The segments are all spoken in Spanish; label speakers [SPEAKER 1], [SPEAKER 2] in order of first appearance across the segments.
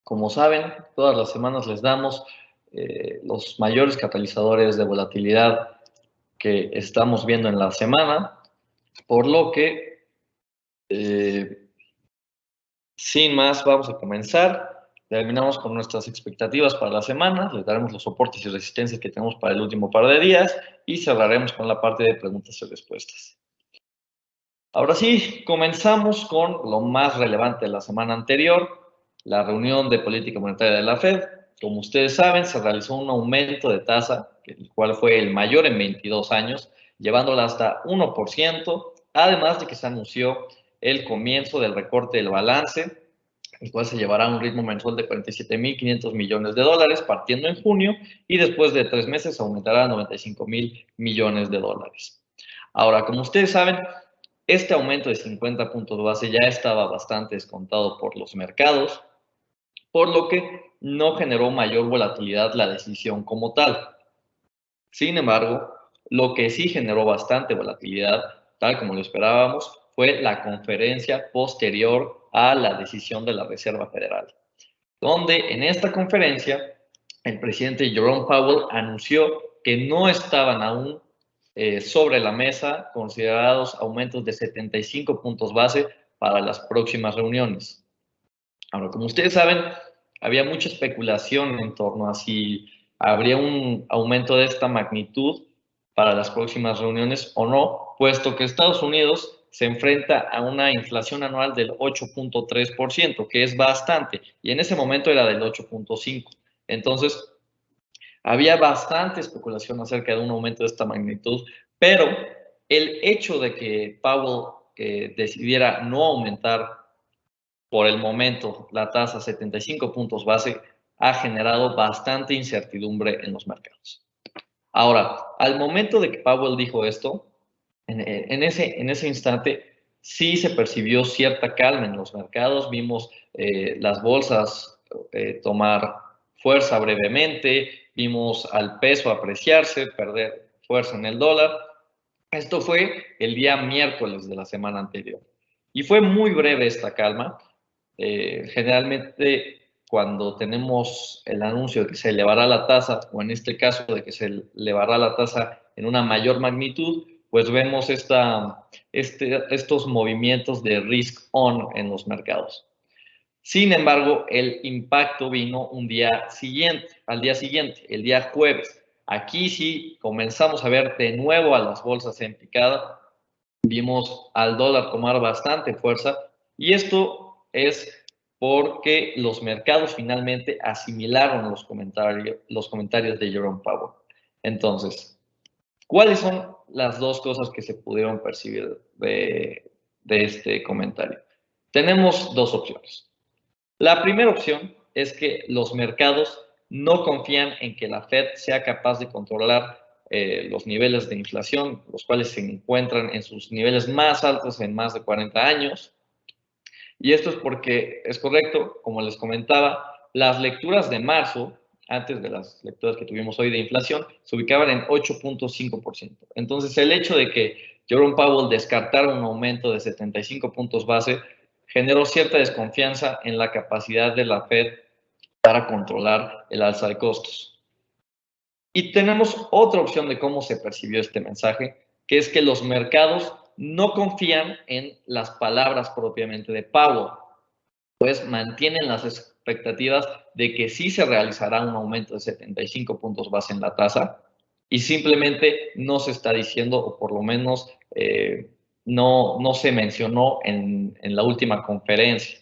[SPEAKER 1] Como saben, todas las semanas les damos los mayores catalizadores de volatilidad que estamos viendo en la semana, por lo que, sin más, vamos a comenzar. Terminamos con nuestras expectativas para la semana, les daremos los soportes y resistencias que tenemos para el último par de días y cerraremos con la parte de preguntas y respuestas. Ahora sí, comenzamos con lo más relevante de la semana anterior, la reunión de política monetaria de la Fed. Como ustedes saben, se realizó un aumento de tasa, el cual fue el mayor en 22 años, llevándola hasta 1%, además de que se anunció el comienzo del recorte del balance, el cual se llevará a un ritmo mensual de 47.500 millones de dólares, partiendo en junio, y después de 3 meses aumentará a 95.000 millones de dólares. Ahora, como ustedes saben, este aumento de 50 puntos base ya estaba bastante descontado por los mercados, por lo que no generó mayor volatilidad la decisión como tal. Sin embargo, lo que sí generó bastante volatilidad, tal como lo esperábamos, fue la conferencia posterior a la decisión de la Reserva Federal, donde en esta conferencia el presidente Jerome Powell anunció que no estaban aún sobre la mesa considerados aumentos de 75 puntos base para las próximas reuniones. Ahora, como ustedes saben, había mucha especulación en torno a si habría un aumento de esta magnitud para las próximas reuniones o no, puesto que Estados Unidos se enfrenta a una inflación anual del 8.3%, que es bastante, y en ese momento era del 8.5%. Entonces, había bastante especulación acerca de un aumento de esta magnitud, pero el hecho de que Powell decidiera no aumentar por el momento la tasa a 75 puntos base ha generado bastante incertidumbre en los mercados. Ahora, al momento de que Powell dijo esto, en ese instante sí se percibió cierta calma en los mercados, vimos las bolsas tomar fuerza brevemente, vimos al peso apreciarse, perder fuerza en el dólar. Esto fue el día miércoles de la semana anterior. Y fue muy breve esta calma. Generalmente cuando tenemos el anuncio de que se elevará la tasa, o en este caso de que se elevará la tasa en una mayor magnitud, pues vemos estos movimientos de risk on en los mercados. Sin embargo, el impacto vino al día siguiente, el día jueves. Aquí sí comenzamos a ver de nuevo a las bolsas en picada, vimos al dólar tomar bastante fuerza y esto es porque los mercados finalmente asimilaron los comentarios de Jerome Powell. Entonces, ¿cuáles son las dos cosas que se pudieron percibir de este comentario? Tenemos dos opciones. La primera opción es que los mercados no confían en que la Fed sea capaz de controlar los niveles de inflación, los cuales se encuentran en sus niveles más altos en más de 40 años. Y esto es porque es correcto, como les comentaba, las lecturas de marzo, antes de las lecturas que tuvimos hoy de inflación, se ubicaban en 8.5%. Entonces, el hecho de que Jerome Powell descartara un aumento de 75 puntos base generó cierta desconfianza en la capacidad de la Fed para controlar el alza de costos. Y tenemos otra opción de cómo se percibió este mensaje, que es que los mercados no confían en las palabras propiamente de Powell, pues mantienen las expectativas de que sí se realizará un aumento de 75 puntos base en la tasa y simplemente no se está diciendo, o por lo menos no se mencionó en la última conferencia.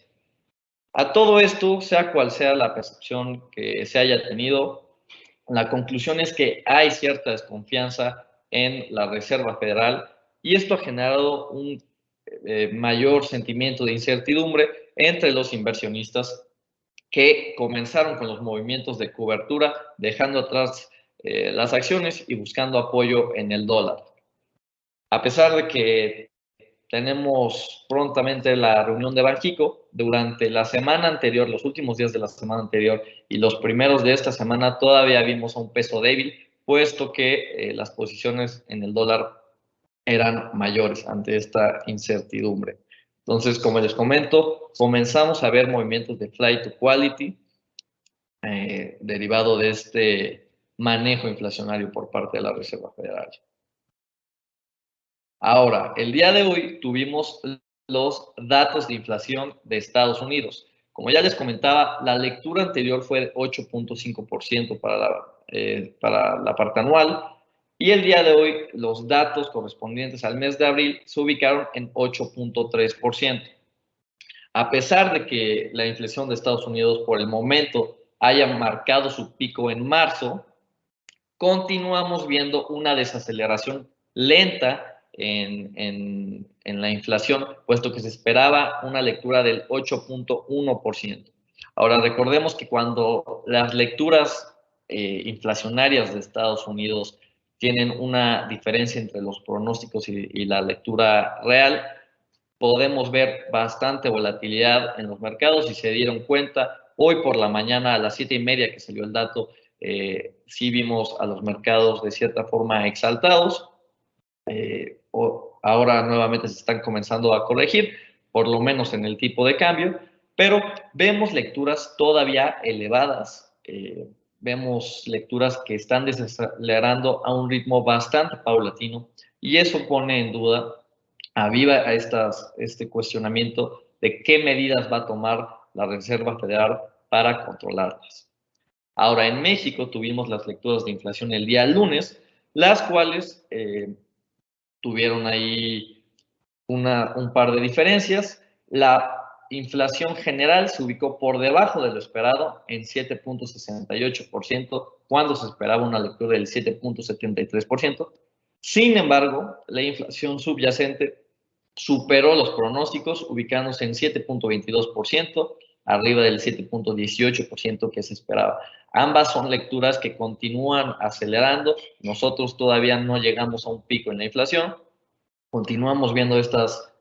[SPEAKER 1] A todo esto, sea cual sea la percepción que se haya tenido, la conclusión es que hay cierta desconfianza en la Reserva Federal y esto ha generado un mayor sentimiento de incertidumbre entre los inversionistas que comenzaron con los movimientos de cobertura, dejando atrás las acciones y buscando apoyo en el dólar. A pesar de que tenemos prontamente la reunión de Banxico, durante la semana anterior, los últimos días de la semana anterior y los primeros de esta semana todavía vimos a un peso débil, puesto que las posiciones en el dólar eran mayores ante esta incertidumbre. Entonces, como les comento, comenzamos a ver movimientos de flight to quality, derivado de este manejo inflacionario por parte de la Reserva Federal. Ahora, el día de hoy tuvimos los datos de inflación de Estados Unidos. Como ya les comentaba, la lectura anterior fue de 8.5% para la parte anual, y el día de hoy los datos correspondientes al mes de abril se ubicaron en 8.3%. A pesar de que la inflación de Estados Unidos por el momento haya marcado su pico en marzo, continuamos viendo una desaceleración lenta en la inflación, puesto que se esperaba una lectura del 8.1%. Ahora, recordemos que cuando las lecturas inflacionarias de Estados Unidos tienen una diferencia entre los pronósticos y la lectura real, podemos ver bastante volatilidad en los mercados. Y se dieron cuenta, hoy por la mañana a las 7:30 que salió el dato, sí vimos a los mercados de cierta forma exaltados. Ahora nuevamente se están comenzando a corregir, por lo menos en el tipo de cambio, pero vemos lecturas todavía elevadas. Vemos lecturas que están desacelerando a un ritmo bastante paulatino, y eso pone en duda, aviva a este cuestionamiento de qué medidas va a tomar la Reserva Federal para controlarlas. Ahora, en México tuvimos las lecturas de inflación el día lunes, las cuales tuvieron ahí un par de diferencias. La inflación general se ubicó por debajo de lo esperado en 7.68%, cuando se esperaba una lectura del 7.73%. Sin embargo, la inflación subyacente superó los pronósticos, ubicándose en 7.22%, arriba del 7.18% que se esperaba. Ambas son lecturas que continúan acelerando. Nosotros todavía no llegamos a un pico en la inflación. Continuamos viendo estas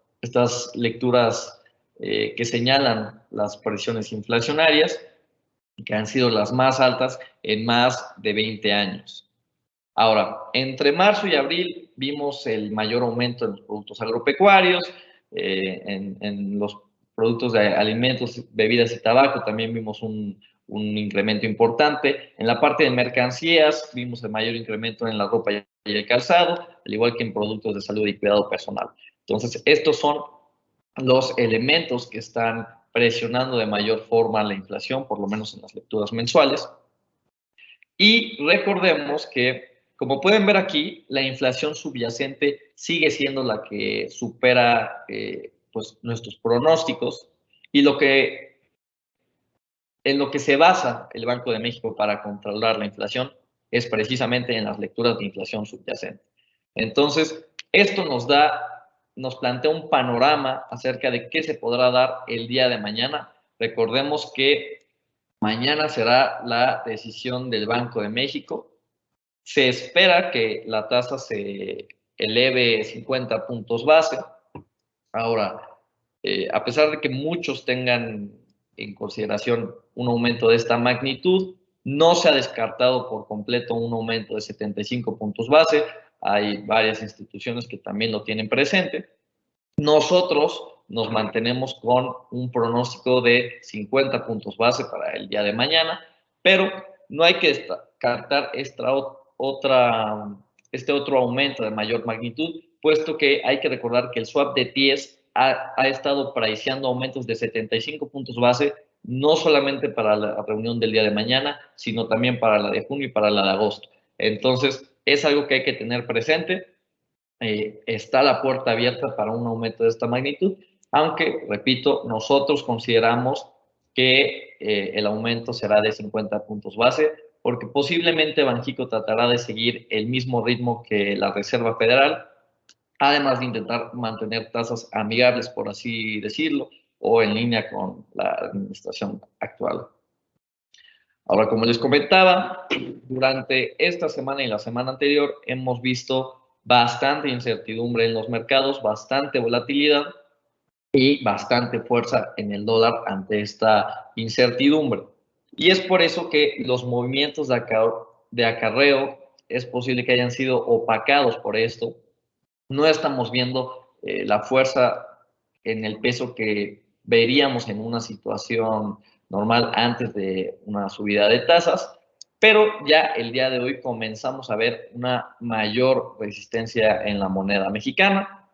[SPEAKER 1] lecturas que señalan las presiones inflacionarias, que han sido las más altas en más de 20 años. Ahora, entre marzo y abril vimos el mayor aumento en los productos agropecuarios, en los productos de alimentos, bebidas y tabaco también vimos un incremento importante. En la parte de mercancías vimos el mayor incremento en la ropa y el calzado, al igual que en productos de salud y cuidado personal. Entonces, estos son los elementos que están presionando de mayor forma la inflación, por lo menos en las lecturas mensuales. Y recordemos que, como pueden ver aquí, la inflación subyacente sigue siendo la que supera pues, nuestros pronósticos, y en lo que se basa el Banco de México para controlar la inflación es precisamente en las lecturas de inflación subyacente. Entonces, esto nos plantea un panorama acerca de qué se podrá dar el día de mañana. Recordemos que mañana será la decisión del Banco de México. Se espera que la tasa se eleve 50 puntos base. Ahora, a pesar de que muchos tengan en consideración un aumento de esta magnitud, no se ha descartado por completo un aumento de 75 puntos base. Hay varias instituciones que también lo tienen presente. Nosotros nos mantenemos con un pronóstico de 50 puntos base para el día de mañana, pero no hay que descartar este otro aumento de mayor magnitud, puesto que hay que recordar que el swap de 10 ha estado priceando aumentos de 75 puntos base, no solamente para la reunión del día de mañana, sino también para la de junio y para la de agosto. Entonces, es algo que hay que tener presente. Está la puerta abierta para un aumento de esta magnitud, aunque, repito, nosotros consideramos que el aumento será de 50 puntos base, porque posiblemente Banxico tratará de seguir el mismo ritmo que la Reserva Federal, además de intentar mantener tasas amigables, por así decirlo, o en línea con la administración actual. Ahora, como les comentaba, durante esta semana y la semana anterior hemos visto bastante incertidumbre en los mercados, bastante volatilidad y bastante fuerza en el dólar ante esta incertidumbre. Y es por eso que los movimientos de acarreo es posible que hayan sido opacados por esto. No estamos viendo la fuerza en el peso que veríamos en una situación normal antes de una subida de tasas, pero ya el día de hoy comenzamos a ver una mayor resistencia en la moneda mexicana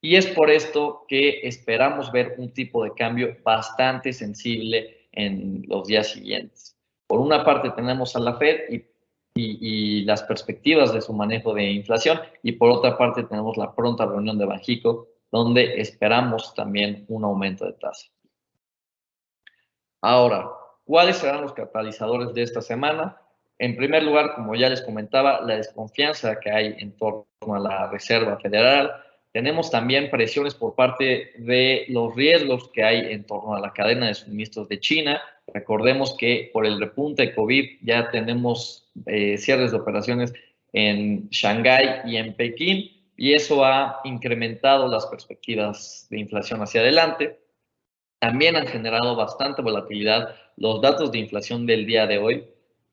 [SPEAKER 1] y es por esto que esperamos ver un tipo de cambio bastante sensible en los días siguientes. Por una parte tenemos a la Fed y las perspectivas de su manejo de inflación y por otra parte tenemos la pronta reunión de Banxico donde esperamos también un aumento de tasa. Ahora, ¿cuáles serán los catalizadores de esta semana? En primer lugar, como ya les comentaba, la desconfianza que hay en torno a la Reserva Federal. Tenemos también presiones por parte de los riesgos que hay en torno a la cadena de suministros de China. Recordemos que por el repunte de COVID ya tenemos cierres de operaciones en Shanghái y en Pekín y eso ha incrementado las perspectivas de inflación hacia adelante. También han generado bastante volatilidad los datos de inflación del día de hoy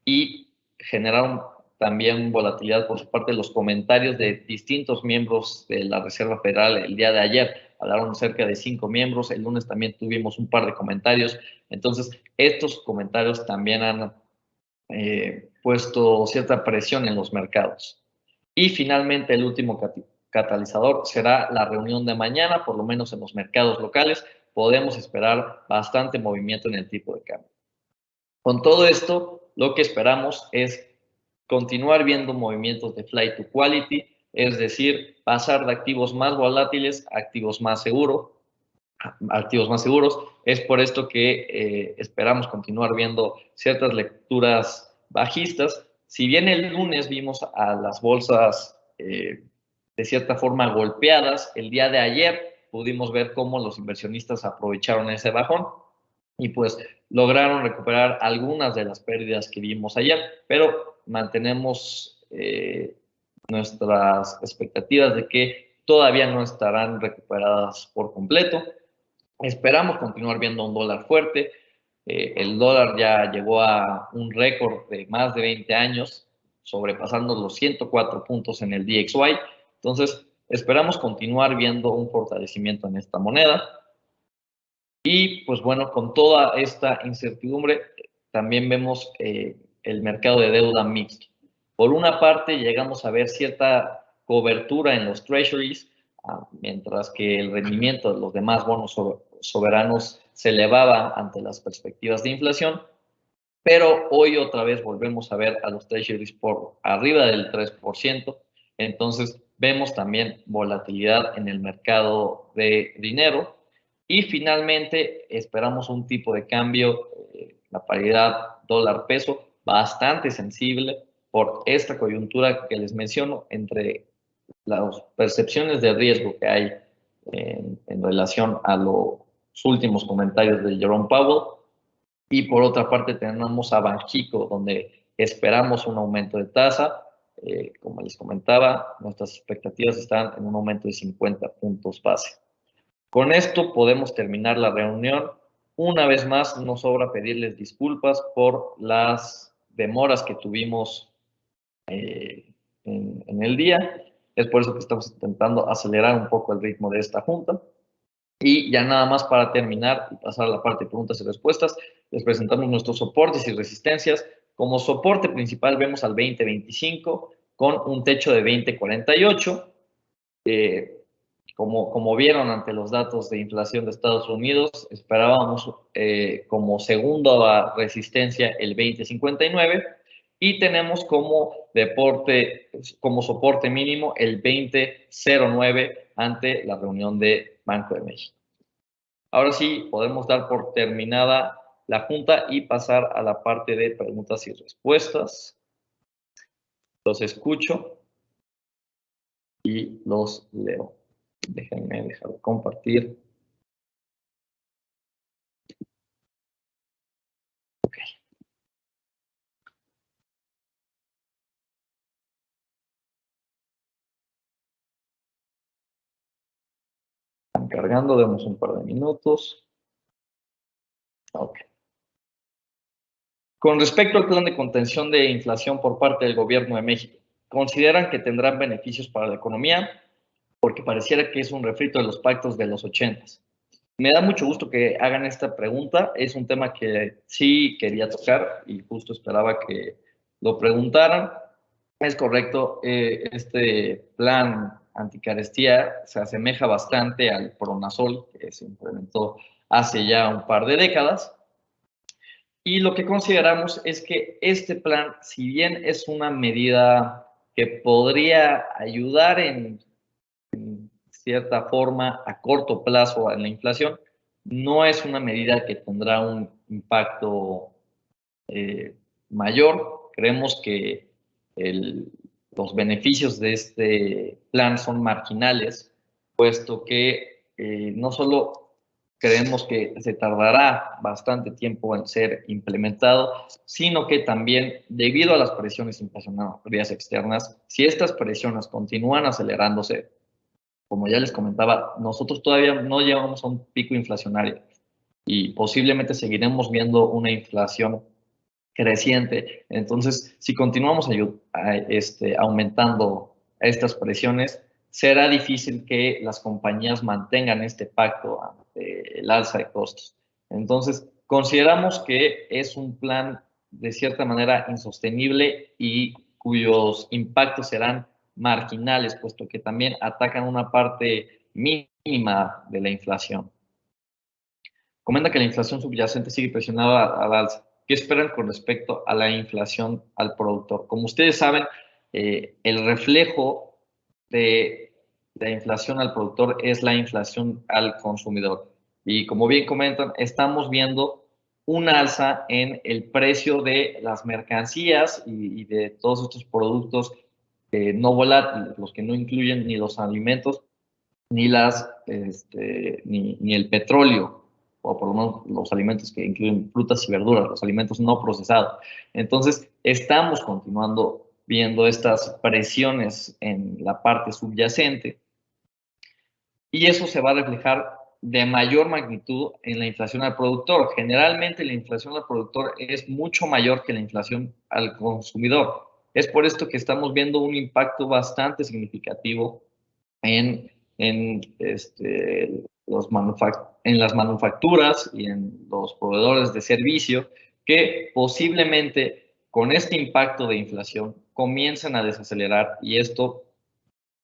[SPEAKER 1] y generaron también volatilidad por su parte de los comentarios de distintos miembros de la Reserva Federal el día de ayer. Hablaron cerca de 5 miembros, el lunes también tuvimos un par de comentarios. Entonces, estos comentarios también han puesto cierta presión en los mercados. Y finalmente, el último catalizador será la reunión de mañana, por lo menos en los mercados locales, podemos esperar bastante movimiento en el tipo de cambio. Con todo esto, lo que esperamos es continuar viendo movimientos de flight to quality, es decir, pasar de activos más volátiles a activos más seguros. Es por esto que esperamos continuar viendo ciertas lecturas bajistas. Si bien el lunes vimos a las bolsas de cierta forma golpeadas, el día de ayer pudimos ver cómo los inversionistas aprovecharon ese bajón y pues lograron recuperar algunas de las pérdidas que vimos ayer, pero mantenemos nuestras expectativas de que todavía no estarán recuperadas por completo. Esperamos continuar viendo un dólar fuerte. El dólar ya llegó a un récord de más de 20 años, sobrepasando los 104 puntos en el DXY. Entonces, esperamos continuar viendo un fortalecimiento en esta moneda. Y pues bueno, con toda esta incertidumbre, también vemos el mercado de deuda mixto. Por una parte, llegamos a ver cierta cobertura en los treasuries, mientras que el rendimiento de los demás bonos soberanos se elevaba ante las perspectivas de inflación, pero hoy otra vez volvemos a ver a los treasuries por arriba del 3%, entonces vemos también volatilidad en el mercado de dinero y finalmente esperamos un tipo de cambio, la paridad dólar-peso, bastante sensible por esta coyuntura que les menciono entre las percepciones de riesgo que hay en relación a los últimos comentarios de Jerome Powell y por otra parte tenemos a Banxico donde esperamos un aumento de tasa. Como les comentaba, nuestras expectativas están en un aumento de 50 puntos base. Con esto podemos terminar la reunión. Una vez más, nos sobra pedirles disculpas por las demoras que tuvimos en el día. Es por eso que estamos intentando acelerar un poco el ritmo de esta junta. Y ya nada más para terminar y pasar a la parte de preguntas y respuestas, les presentamos nuestros soportes y resistencias. Como soporte principal vemos al 2025 con un techo de 2048. Como vieron ante los datos de inflación de Estados Unidos, esperábamos como segunda resistencia el 2059 y tenemos como soporte mínimo el 2009 ante la reunión de Banco de México. Ahora sí, podemos dar por terminada la junta y pasar a la parte de preguntas y respuestas. Los escucho y los leo. Déjenme dejar de compartir. Ok. Están cargando, demos un par de minutos. Ok. Con respecto al plan de contención de inflación por parte del gobierno de México, ¿consideran que tendrán beneficios para la economía? Porque pareciera que es un refrito de los pactos de los 80s. Me da mucho gusto que hagan esta pregunta. Es un tema que sí quería tocar y justo esperaba que lo preguntaran. Es correcto, este plan anticarestía se asemeja bastante al Pronasol que se implementó hace ya un par de décadas. Y lo que consideramos es que este plan, si bien es una medida que podría ayudar en cierta forma a corto plazo en la inflación, no es una medida que tendrá un impacto eh, mayor. Creemos que el, los beneficios de este plan son marginales, puesto que no solo creemos que se tardará bastante tiempo en ser implementado, sino que también debido a las presiones inflacionarias externas, si estas presiones continúan acelerándose, como ya les comentaba, nosotros todavía no llegamos a un pico inflacionario y posiblemente seguiremos viendo una inflación creciente. Entonces, si continuamos aumentando estas presiones, será difícil que las compañías mantengan este pacto ante el alza de costos. Entonces, consideramos que es un plan de cierta manera insostenible y cuyos impactos serán marginales, puesto que también atacan una parte mínima de la inflación. Comenta que la inflación subyacente sigue presionada al alza. ¿Qué esperan con respecto a la inflación al productor? Como ustedes saben, el reflejo de la inflación al productor es la inflación al consumidor. Y como bien comentan, estamos viendo un alza en el precio de las mercancías y de todos estos productos no volátiles, los que no incluyen ni los alimentos ni el petróleo, o por lo menos los alimentos que incluyen frutas y verduras, los alimentos no procesados. Entonces, estamos continuando viendo estas presiones en la parte subyacente y eso se va a reflejar de mayor magnitud en la inflación al productor. Generalmente la inflación al productor es mucho mayor que la inflación al consumidor. Es por esto que estamos viendo un impacto bastante significativo en, en las manufacturas y en los proveedores de servicio que posiblemente con este impacto de inflación comiencen a desacelerar y esto,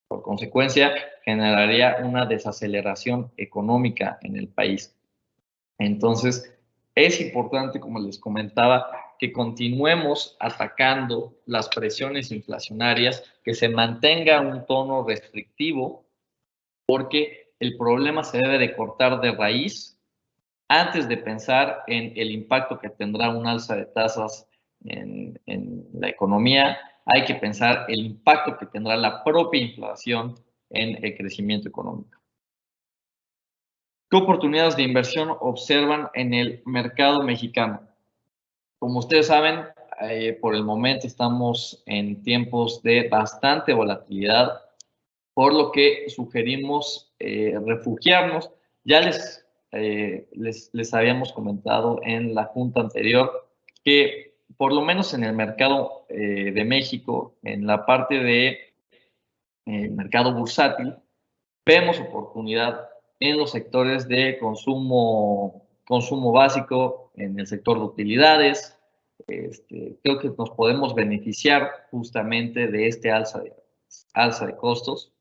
[SPEAKER 1] por consecuencia, generaría una desaceleración económica en el país. Entonces, es importante, como les comentaba, que continuemos atacando las presiones inflacionarias, que se mantenga un tono restrictivo porque el problema se debe de cortar de raíz antes de pensar en el impacto que tendrá un alza de tasas en la economía. Hay que pensar el impacto que tendrá la propia inflación en el crecimiento económico. ¿Qué oportunidades de inversión observan en el mercado mexicano? Como ustedes saben, por el momento estamos en tiempos de bastante volatilidad, por lo que sugerimos refugiarnos. Ya les habíamos comentado en la junta anterior que por lo menos en el mercado de México, en la parte de mercado bursátil, vemos oportunidad en los sectores de consumo básico, en el sector de utilidades. Creo que nos podemos beneficiar justamente de este alza de costos.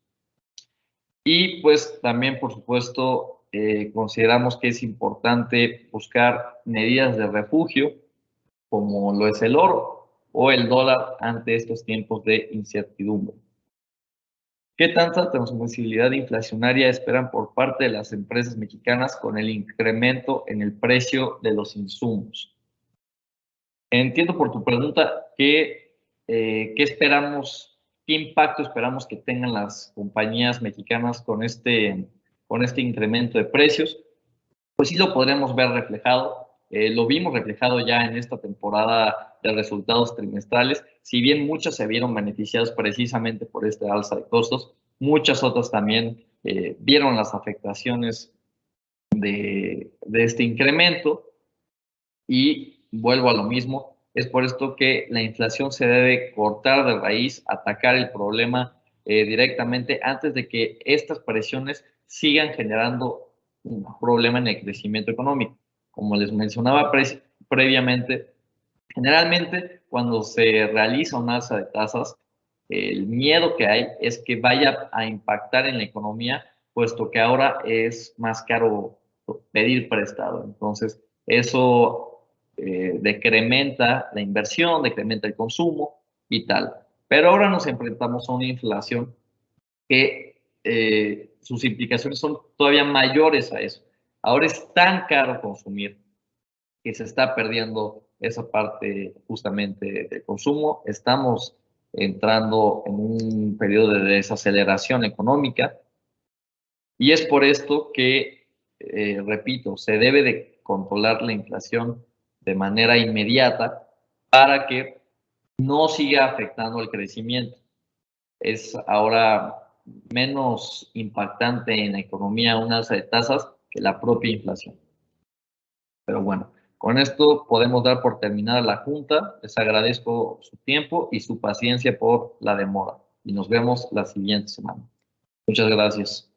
[SPEAKER 1] Y pues también, por supuesto, consideramos que es importante buscar medidas de refugio, como lo es el oro o el dólar ante estos tiempos de incertidumbre. ¿Qué tanta transmisibilidad inflacionaria esperan por parte de las empresas mexicanas con el incremento en el precio de los insumos? Entiendo por tu pregunta qué esperamos, qué impacto esperamos que tengan las compañías mexicanas con este incremento de precios. Pues sí lo podremos ver reflejado. Lo vimos reflejado ya en esta temporada de resultados trimestrales. Si bien muchas se vieron beneficiadas precisamente por este alza de costos, muchas otras también vieron las afectaciones de este incremento. Y vuelvo a lo mismo, es por esto que la inflación se debe cortar de raíz, atacar el problema directamente antes de que estas presiones sigan generando un problema en el crecimiento económico. Como les mencionaba previamente, generalmente cuando se realiza un alza de tasas, el miedo que hay es que vaya a impactar en la economía, puesto que ahora es más caro pedir prestado. Entonces, eso decrementa la inversión, decrementa el consumo y tal. Pero ahora nos enfrentamos a una inflación que sus implicaciones son todavía mayores a eso. Ahora es tan caro consumir que se está perdiendo esa parte justamente del consumo. Estamos entrando en un periodo de desaceleración económica y es por esto que, repito, se debe de controlar la inflación de manera inmediata para que no siga afectando el crecimiento. Es ahora menos impactante en la economía un alza de tasas que la propia inflación. Pero bueno, con esto podemos dar por terminada la junta. Les agradezco su tiempo y su paciencia por la demora. Y nos vemos la siguiente semana. Muchas gracias.